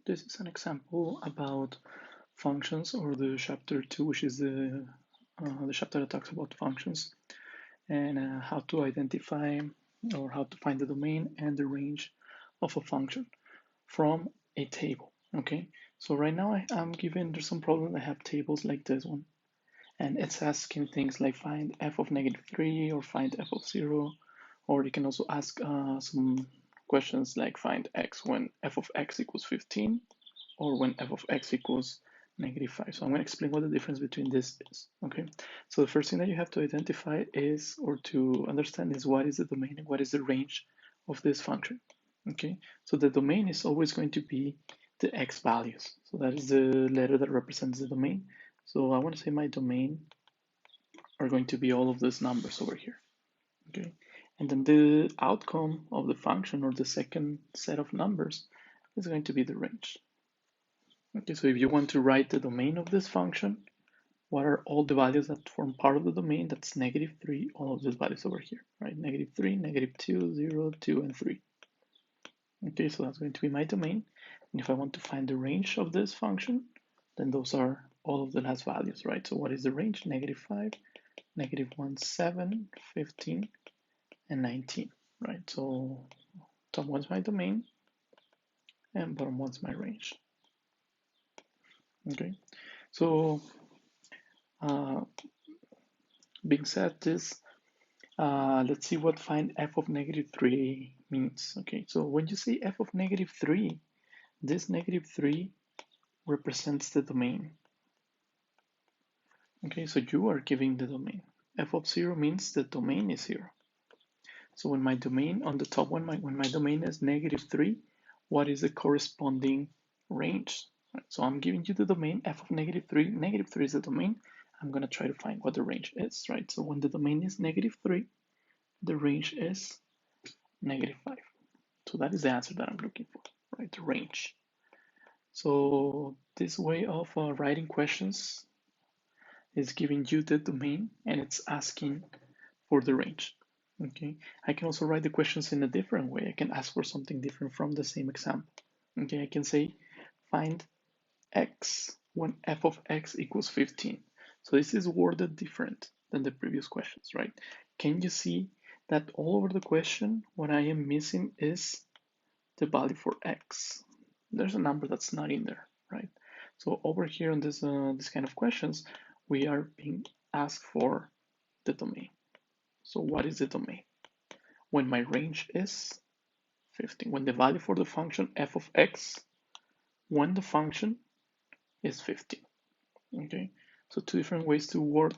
This is an example about functions, or the chapter 2, which is the chapter that talks about functions and how to identify or how to find the domain and the range of a function from a table. Okay, so right now I'm given, there's some problem. I have tables like this one, and it's asking things like find f of -3 or find f of 0, or you can also ask some questions like find x when f of x equals 15 or when f of x equals -5. So I'm going to explain what the difference between this is. Okay, so the first thing that you have to identify is, or to understand, is what is the domain and what is the range of this function. Okay, so the domain is always going to be the x values. So that is the letter that represents the domain. So I want to say my domain are going to be all of these numbers over here. Okay, and then the outcome of the function, or the second set of numbers, is going to be the range. Okay, so if you want to write the domain of this function, what are all the values that form part of the domain? That's -3, all of these values over here, right? -3, -2, 0, 2, and 3. Okay, so that's going to be my domain. And if I want to find the range of this function, then those are all of the last values, right? So what is the range? -5, -1, 7, 15, and 19, right? So top one's my domain and bottom one's my range. Okay, so being said this, let's see what find f of -3 means. Okay, so when you say f of -3, this -3 represents the domain. Okay, so you are giving the domain. F of 0 means the domain is 0. So when my domain on the top one, when my domain is -3, what is the corresponding range? Right, so I'm giving you the domain f of -3. -3 is the domain. I'm going to try to find what the range is, right? So when the domain is -3, the range is -5. So that is the answer that I'm looking for, right? The range. So this way of writing questions is giving you the domain and it's asking for the range. Okay, I can also write the questions in a different way. I can ask for something different from the same example. Okay, I can say find x when f of x equals 15. So this is worded different than the previous questions, right? Can you see that all over the question, what I am missing is the value for x. There's a number that's not in there, right? So over here on this kind of questions, we are being asked for the domain. So what is the domain? When my range is 15, when the value for the function f of x, when the function is 15. Okay, so two different ways to word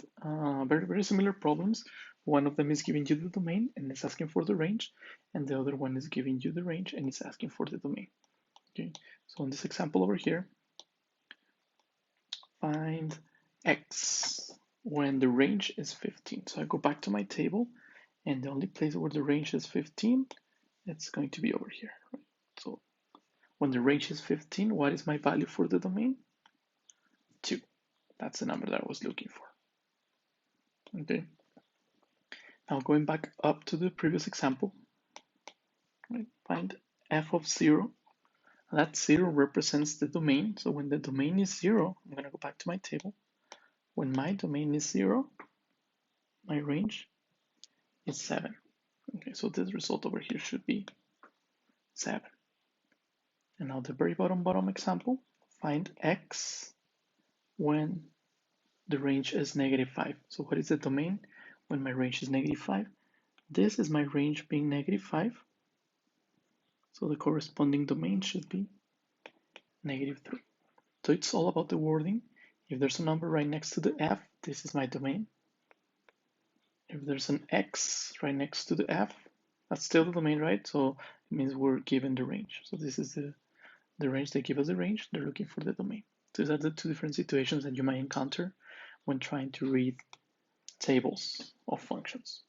very similar problems. One of them is giving you the domain and it's asking for the range, and the other one is giving you the range and it's asking for the domain. Okay, so in this example over here, find x when the range is 15. So I go back to my table, and the only place where the range is 15, it's going to be over here. Right? So when the range is 15, what is my value for the domain? 2. That's the number that I was looking for. Okay. Now going back up to the previous example, right? Find f of 0. That 0 represents the domain. So when the domain is 0, I'm going to go back to my table. When my domain is 0, my range is 7. Okay, so this result over here should be 7. And now the very bottom example, find x when the range is -5. So what is the domain when my range is -5? This is my range being -5. So the corresponding domain should be -3. So it's all about the wording. If there's a number right next to the f, this is my domain. If there's an x right next to the f, that's still the domain, right? So it means we're given the range. So this is the range. They give us the range. They're looking for the domain. So these are the two different situations that you might encounter when trying to read tables of functions.